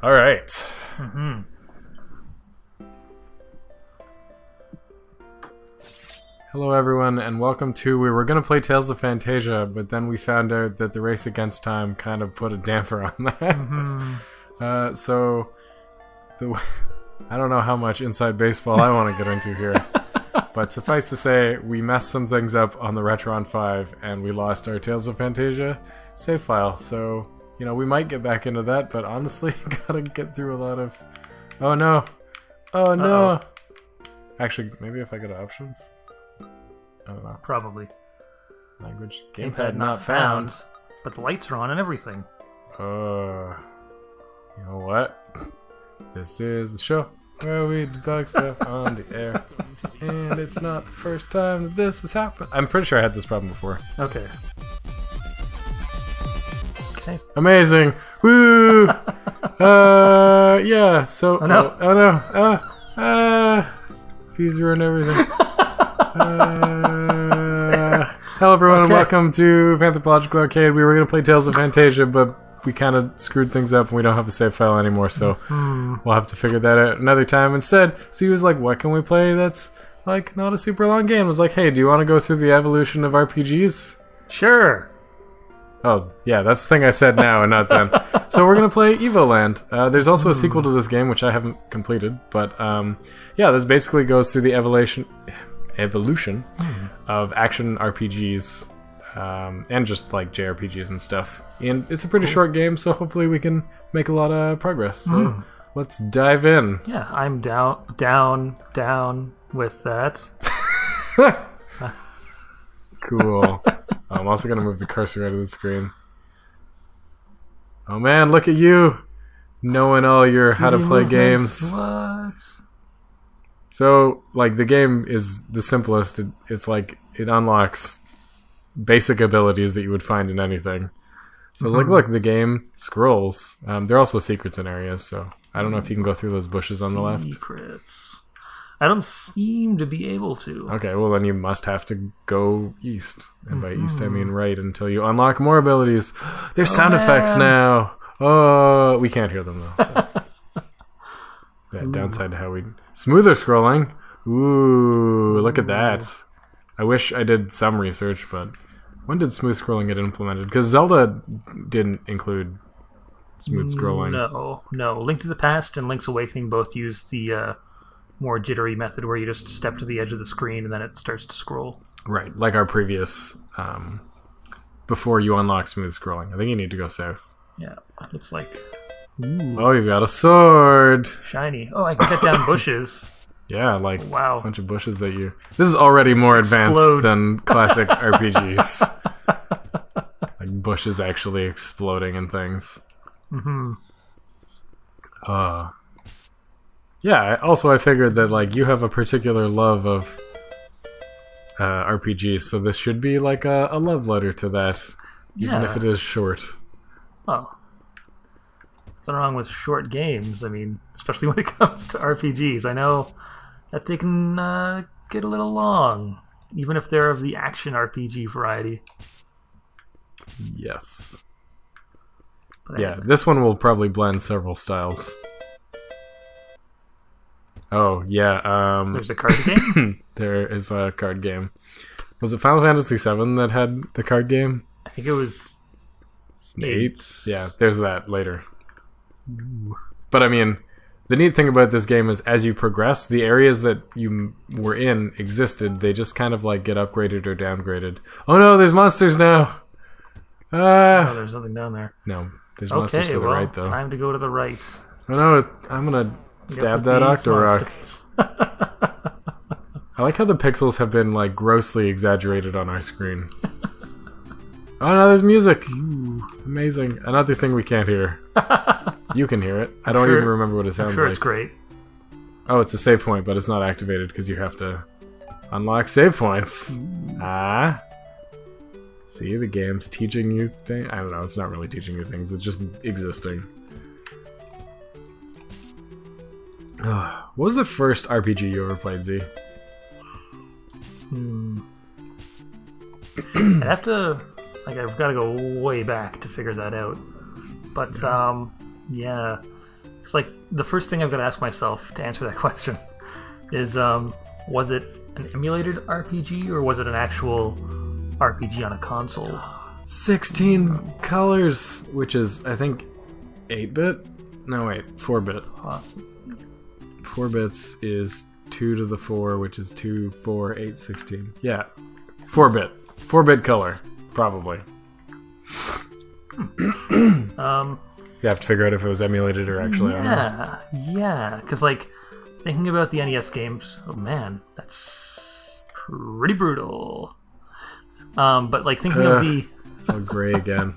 All right. Mm-hmm. Hello, everyone, and welcome to... We were going to play Tales of Fantasia, but then we found out that the Race Against Time kind of put a damper on that. Mm-hmm. I don't know how much inside baseball I want to get into here. But suffice to say, we messed some things up on the Retron 5, and we lost our Tales of Fantasia save file. So, you know, we might get back into that, but honestly, gotta get through a lot of... Oh, no. Oh, no. Uh-oh. Actually, maybe if I go to options... I don't know. Probably. Language. Gamepad not found. But the lights are on and everything. You know what? This is the show where we debug stuff on the air. And it's not the first time that this has happened. I'm pretty sure I had this problem before. Okay. Amazing! Woo! Yeah, so... Oh no! Oh no! Caesar and everything. Hello everyone, and welcome to Fanthropological Arcade. We were going to play Tales of Fantasia, but we kind of screwed things up and we don't have a save file anymore, so we'll have to figure that out another time. Instead, so he was like, what can we play that's like not a super long game? I was like, hey, do you want to go through the evolution of RPGs? Sure! Oh, yeah, that's the thing I said now and not then. So we're going to play Evoland. There's also a sequel to this game, which I haven't completed, but yeah, this basically goes through the evolution of action RPGs and just like JRPGs and stuff. And it's a pretty short game, so hopefully we can make a lot of progress. So let's dive in. Yeah, I'm down with that. Cool. I'm also going to move the cursor out of the screen. Oh man, look at you! Knowing all your how to play games. What? So, like, the game is the simplest. It's like, it unlocks basic abilities that you would find in anything. So I was like, look, the game scrolls. There are also secrets in areas, so I don't know if you can go through those bushes on the left. Secrets. I don't seem to be able to. Okay, well then you must have to go east. And by east I mean right until you unlock more abilities. There's sound effects now! Oh, we can't hear them though. So. Yeah, downside to how we... Smoother scrolling! Ooh, look at that. I wish I did some research, but when did smooth scrolling get implemented? Because Zelda didn't include smooth scrolling. No. Link to the Past and Link's Awakening both use the more jittery method where you just step to the edge of the screen and then it starts to scroll. Right, like our previous... before you unlock smooth scrolling. I think you need to go south. Yeah, it looks like... Ooh. Oh, you got a sword! Shiny. Oh, I can cut down bushes. Yeah, like wow. A bunch of bushes that you... This is already more advanced than classic RPGs. Like bushes actually exploding and things. Yeah, also I figured that like you have a particular love of RPGs, so this should be like a love letter to that, even if it is short. Oh. Nothing wrong with short games, I mean, especially when it comes to RPGs. I know that they can get a little long, even if they're of the action RPG variety. Yes. But yeah, this one will probably blend several styles. Oh, yeah. There's a card game? There is a card game. Was it Final Fantasy VII that had the card game? I think it was 8. Yeah, there's that later. Ooh. But I mean, the neat thing about this game is as you progress, the areas that you were in existed. They just kind of like get upgraded or downgraded. Oh no, there's monsters now! Oh, there's nothing down there. No, there's monsters to the right though. Time to go to the right. Oh no, I'm gonna stab that Octorok. I like how the pixels have been like grossly exaggerated on our screen. Oh no, there's music! Ooh, amazing. Another thing we can't hear. You can hear it. I don't even remember what it sounds like. It's great. Oh, it's a save point, but it's not activated because you have to unlock save points. See, the game's teaching you things. I don't know, it's not really teaching you things, it's just existing. What was the first RPG you ever played, Z? I'd have to... Like, I've got to go way back to figure that out. But, yeah. It's like the first thing I've got to ask myself to answer that question is, was it an emulated RPG or was it an actual RPG on a console? 16 colors, which is, I think, 8-bit? No, wait, 4-bit. Awesome. 4 bits is 2 to the 4, which is 2, 4, 8, 16. Yeah, 4-bit. 4-bit color, probably. You have to figure out if it was emulated or actually on. Yeah, because like thinking about the NES games, oh man, that's pretty brutal. But like thinking of the it's all gray again.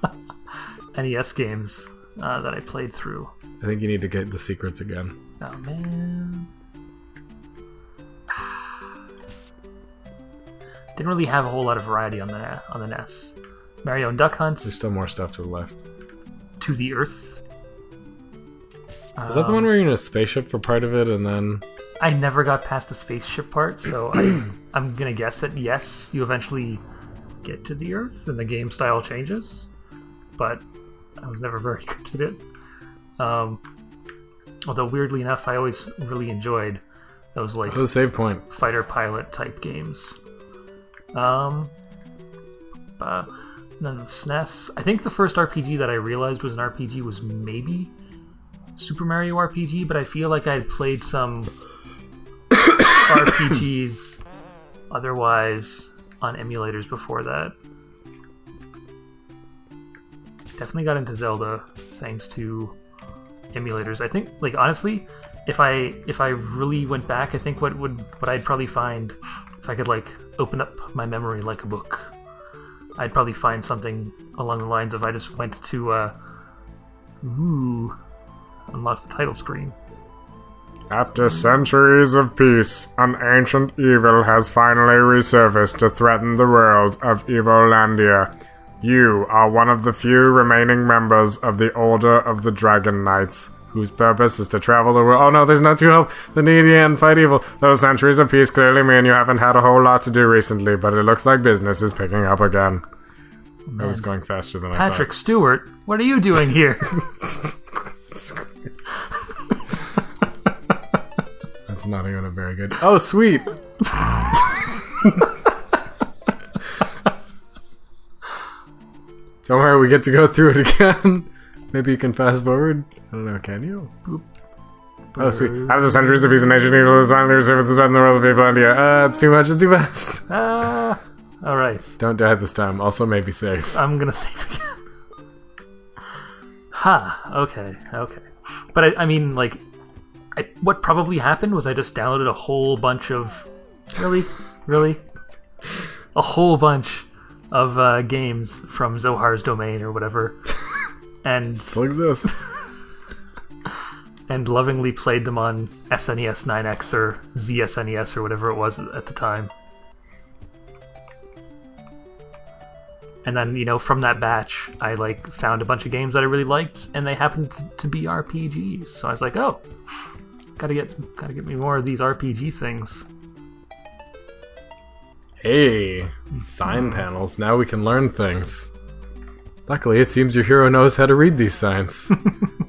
NES games that I played through. I think you need to get the secrets again. Oh man, didn't really have a whole lot of variety on the NES. Mario and Duck Hunt. There's still more stuff to the left. To the Earth. Is that the one where you're in a spaceship for part of it and then... I never got past the spaceship part, so I'm going to guess that yes, you eventually get to the Earth and the game style changes, but I was never very good at it. Although weirdly enough, I always really enjoyed those like the save point fighter pilot type games. Then the SNES. I think the first RPG that I realized was an RPG was maybe Super Mario RPG, but I feel like I had played some RPGs otherwise on emulators before that. Definitely got into Zelda thanks to emulators. I think, like honestly, if I really went back, I think what I'd probably find if I could like open up my memory like a book, I'd probably find something along the lines of I just went to unlock the title screen. After centuries of peace, an ancient evil has finally resurfaced to threaten the world of Evolandia. You are one of the few remaining members of the Order of the Dragon Knights, whose purpose is to travel the world. Oh no, there's no to help the needy and fight evil. Those centuries of peace clearly mean you haven't had a whole lot to do recently, but it looks like business is picking up again. I was going faster than I thought. Patrick Stewart, what are you doing here? That's not even a very good... Oh, sweet! Don't worry, we get to go through it again. Maybe you can fast forward? I don't know, can you? Boop. Oh, sweet. After centuries of peace and ancient evil is finally resurfaced to threaten the world of people in India. It's too much, it's too fast. Alright. Don't die this time. Also, maybe safe. I'm gonna save again. Okay. But I mean, like, what probably happened was I just downloaded a whole bunch of... Really? A whole bunch of games from Zohar's domain or whatever. And still exists. And lovingly played them on SNES 9X or ZSNES or whatever it was at the time. And then, you know, from that batch, I like found a bunch of games that I really liked, and they happened to be RPGs. So I was like, oh, gotta get me more of these RPG things. Hey, sign panels. Now we can learn things. Luckily, it seems your hero knows how to read these signs.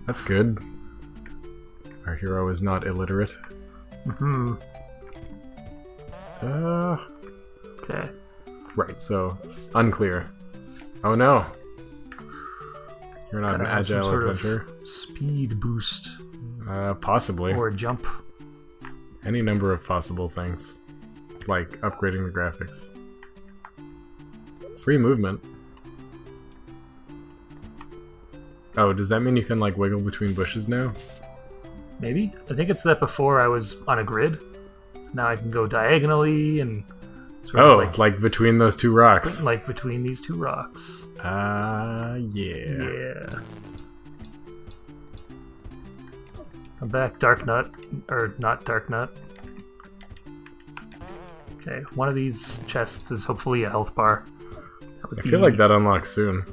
That's good. Our hero is not illiterate. Okay. Right, so, unclear. Oh no. You're not an agile adventurer. Speed boost. Possibly. Or jump. Any number of possible things. Like upgrading the graphics. Free movement. Oh, does that mean you can like wiggle between bushes now? Maybe. I think it's that before I was on a grid. Now I can go diagonally and sort of like between those two rocks. Like between these two rocks. Yeah. Yeah. I'm back, Dark Nut. Or not Dark Nut. Okay, one of these chests is hopefully a health bar. I feel like that unlocks soon.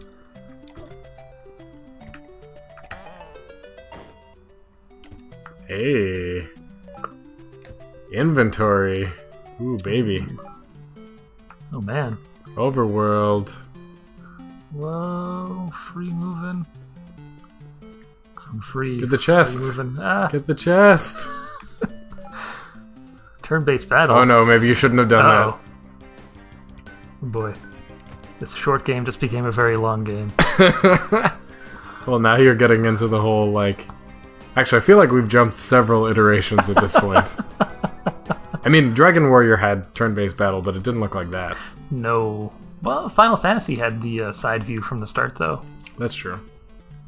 Hey. Inventory. Ooh, baby. Oh, man. Overworld. Whoa, free moving. I'm free. Get the chest. Get the chest. Turn-based battle. Oh no, maybe you shouldn't have done that. Oh boy. This short game just became a very long game. Well, now you're getting into the whole, like... Actually, I feel like we've jumped several iterations at this point. I mean, Dragon Warrior had turn-based battle, but it didn't look like that. No. Well, Final Fantasy had the side view from the start, though. That's true.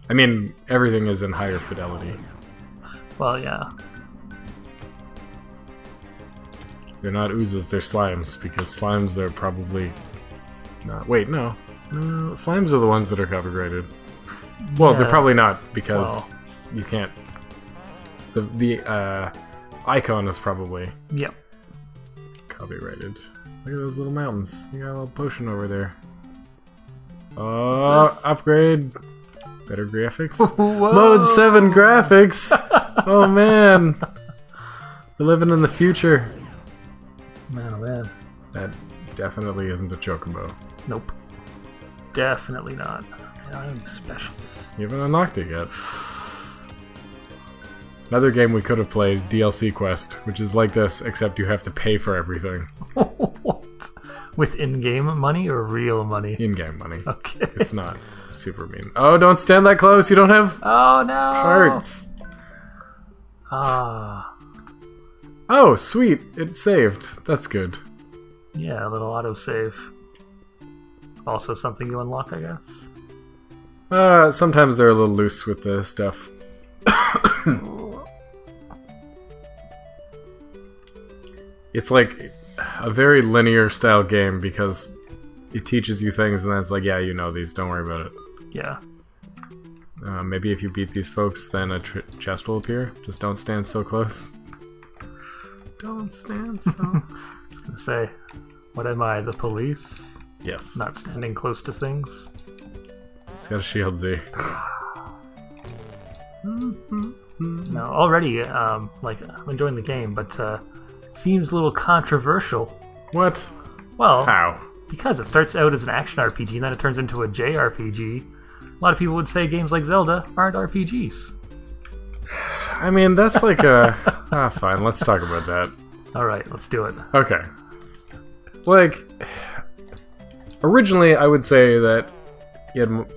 I mean, everything is in higher fidelity. Well, yeah. They're not oozes, they're slimes, because slimes are probably... not. Wait, no. No, slimes are the ones that are cover graded. Well, Yeah. they're probably not, because you can't... The icon is probably Yep. copyrighted. Look at those little mountains. You got a little potion over there. Oh, upgrade. Better graphics. Whoa. Mode 7 graphics! Oh man! We're living in the future. Man, oh man. That definitely isn't a chocobo. Nope. Definitely not. I don't have any specials. You haven't unlocked it yet. Another game we could have played, DLC Quest, which is like this, except you have to pay for everything. What? With in-game money or real money? In-game money. Okay. It's not super mean. Oh, don't stand that close, you don't have Oh no! hearts! Ah. Oh, sweet, it saved. That's good. Yeah, a little autosave. Also something you unlock, I guess. Sometimes they're a little loose with the stuff. It's like a very linear style game because it teaches you things and then it's like, yeah, you know these, don't worry about it. Yeah. Maybe if you beat these folks, then a chest will appear. Just don't stand so close. Don't stand so... I was gonna say, what am I, the police? Yes. Not standing close to things? It's got a shield, Z. No, already, like, I'm enjoying the game, but, seems a little controversial. What? Well, How? because it starts out as an action RPG and then it turns into a JRPG. A lot of people would say games like Zelda aren't RPGs. I mean, that's like a... fine, let's talk about that. Alright, let's do it. Okay. Like, originally I would say that,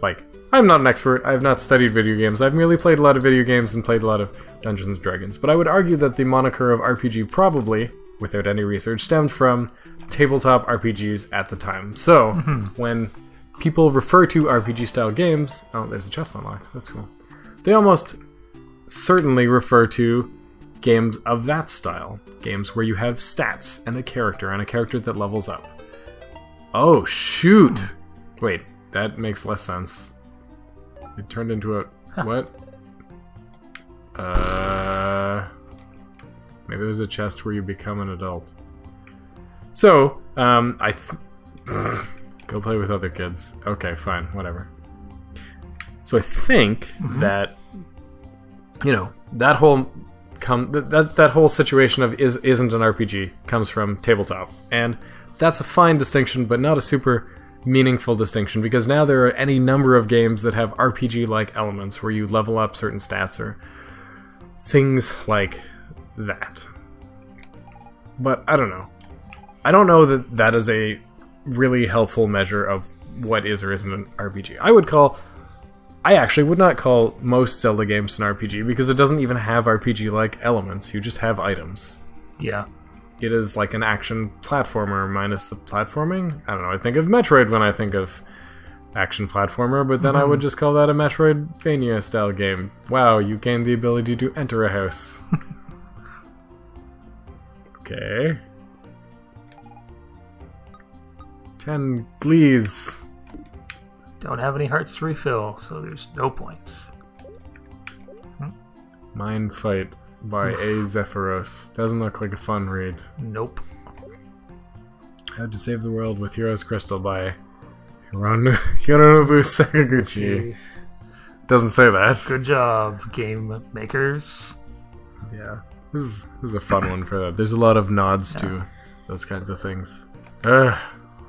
like, I'm not an expert, I have not studied video games, I've merely played a lot of video games and played a lot of Dungeons and Dragons, but I would argue that the moniker of RPG probably, without any research, stemmed from tabletop RPGs at the time. So, when people refer to RPG-style games... Oh, there's a chest unlocked, that's cool. They almost certainly refer to games of that style. Games where you have stats and a character that levels up. Oh, shoot! Wait, that makes less sense. It turned into a... what? Maybe there's a chest where you become an adult. So, go play with other kids. Okay, fine, whatever. So I think that, you know, that whole that whole situation of isn't an RPG comes from tabletop, and that's a fine distinction, but not a super meaningful distinction, because now there are any number of games that have RPG-like elements where you level up certain stats or things like that. But I don't know. I don't know that that is a really helpful measure of what is or isn't an RPG. I actually would not call most Zelda games an RPG because it doesn't even have RPG-like elements. You just have items. Yeah. It is like an action platformer minus the platforming. I don't know, I think of Metroid when I think of action platformer, but then I would just call that a Metroidvania style game. Wow, you gain the ability to enter a house. Okay. 10 glees. Don't have any hearts to refill, so there's no points. Mind Fight by A. Zephyros. Doesn't look like a fun read. Nope. How to Save the World with Hero's Crystal by Hironobu Sakaguchi. Doesn't say that. Good job, game makers. Yeah. This is a fun one for that. There's a lot of nods to those kinds of things. Ugh.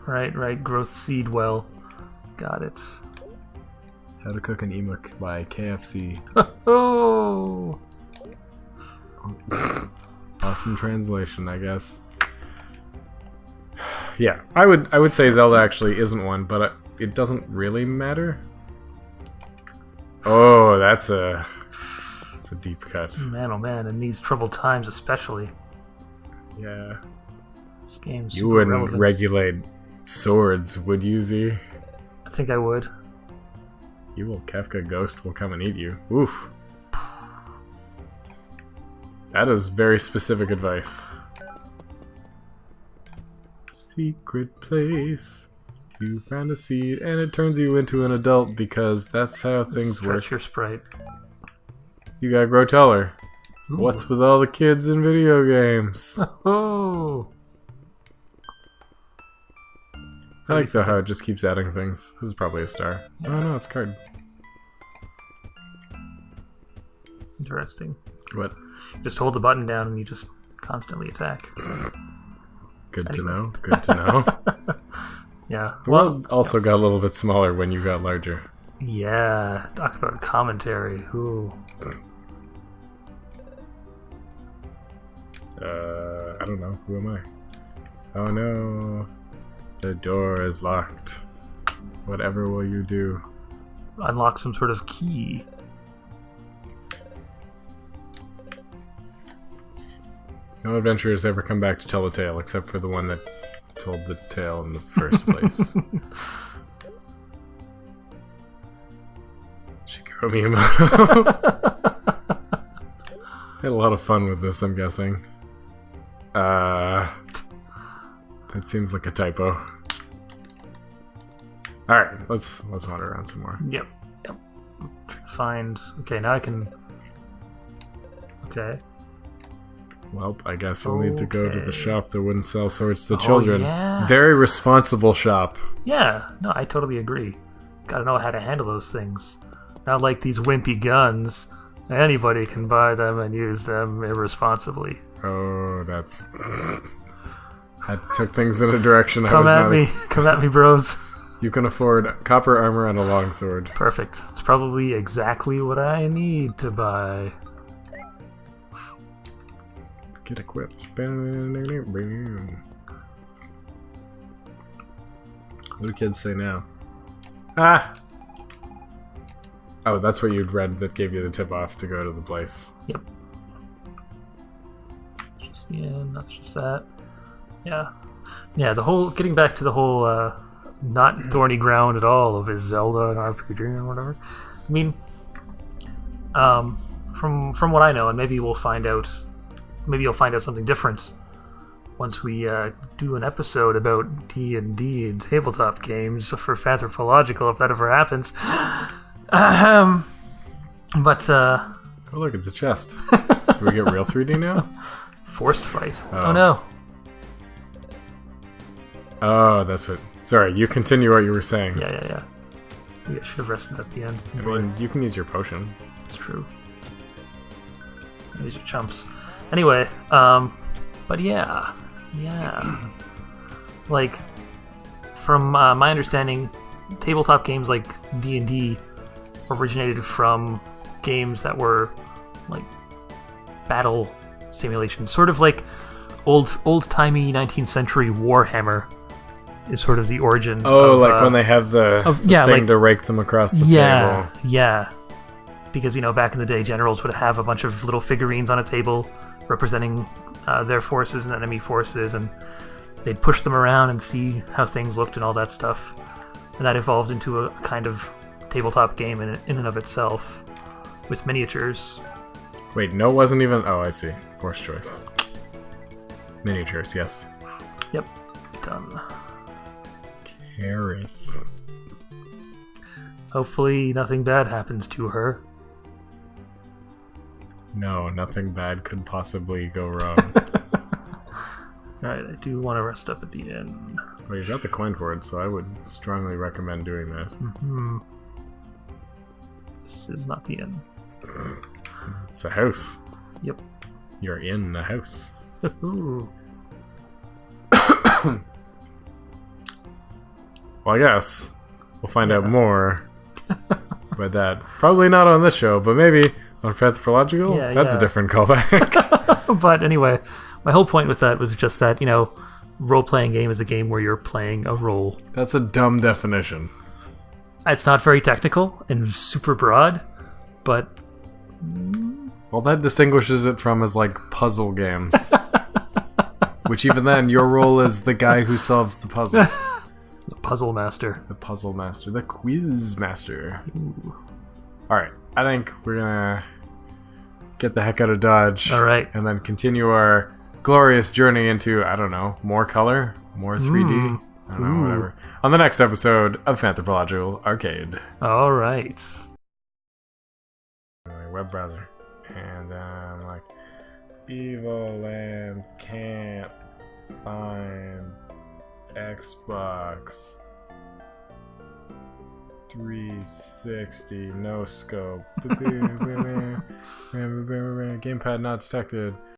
Right. Growth seed well. Got it. How to Cook an Emook by KFC. Oh! Awesome translation, I guess. Yeah, I would say Zelda actually isn't one, but it doesn't really matter. Oh, that's a deep cut. Man, oh man, in these troubled times especially. Yeah. This game's You wouldn't relevant. regulate swords, would you, Z? I think I would. Evil Kefka ghost will come and eat you. Oof. That is very specific advice. Secret place. You found a seed, and it turns you into an adult because that's how things work. Stretch your sprite. You gotta grow taller. Ooh. What's with all the kids in video games? Oh! I like though how it just keeps adding things. This is probably a star. Oh no, it's a card. Interesting. What? You just hold the button down and you just constantly attack. Good to know. Good to know. Yeah. The world also got a little bit smaller when you got larger. Yeah. Talk about commentary. Ooh. I don't know. Who am I? Oh no. The door is locked. Whatever will you do? Unlock some sort of key. No adventurers ever come back to tell the tale, except for the one that told the tale in the first place. Shigeru Miyamoto. Had a lot of fun with this, I'm guessing. That seems like a typo. Alright, let's wander around some more. Yep. Try to find... Okay, now I can... Okay. Well, I guess we'll need to go to the Okay. shop that wouldn't sell swords to Oh, children. yeah. Very responsible shop. Yeah, no, I totally agree. Gotta know how to handle those things. Not like these wimpy guns. Anybody can buy them and use them irresponsibly. Oh, that's... I took things in a direction I Come was at not... me. Come at me, bros. You can afford copper armor and a longsword. Perfect. It's probably exactly what I need to buy. Get equipped. What do kids say now? Ah! Oh, that's what you'd read that gave you the tip off to go to the place. Yep. Just the end, that's just that. Yeah. Yeah, the whole... Getting back to the whole, not thorny ground at all of his Zelda and RPG and whatever. I mean, from what I know, and maybe we'll find out... Maybe you'll find out something different once we do an episode about D&D and tabletop games for Fanthropological, if that ever happens. But, Oh, look, it's a chest. Do we get real 3D now? forced fight. Oh. Oh no. Oh, that's what... Sorry, you continue what you were saying. Yeah. Maybe I should have rested at the end. I mean, you can use your potion. It's true. These are chumps. Anyway, but yeah. Like, from my understanding, tabletop games like D&D originated from games that were like battle simulations, sort of like old-timey 19th century Warhammer is sort of the origin. Oh, of, like when they have the thing like, to rake them across the table. Yeah. Because, back in the day, generals would have a bunch of little figurines on a table representing their forces and enemy forces, and they'd push them around and see how things looked and all that stuff. And that evolved into a kind of tabletop game in and of itself, with miniatures. Wait, no, it wasn't even... Oh, I see. Force choice. Miniatures, yes. Yep. Done. Carry. Hopefully nothing bad happens to her. No, nothing bad could possibly go wrong. Alright, I do want to rest up at the end. Well, you got the coin for it, so I would strongly recommend doing that. Hmm. This is not the end. It's a house. Yep. You're in a house. Ooh. Well, I guess we'll find out more by that. Probably not on this show, but maybe on Fanthropological. Yeah, That's a different callback. But anyway, my whole point with that was just that, role-playing game is a game where you're playing a role. That's a dumb definition. It's not very technical and super broad, but... Well, that distinguishes it from as like puzzle games. Which even then, your role is the guy who solves the puzzles. The puzzle master. The puzzle master. The quiz master. Alright, I think we're gonna get the heck out of Dodge. Alright. And then continue our glorious journey into, I don't know, more color? More 3D? I don't know, whatever. On the next episode of Fanthropological Arcade. Alright. Web browser. And I'm like, Evoland can't find Xbox 360 no scope. Gamepad not detected.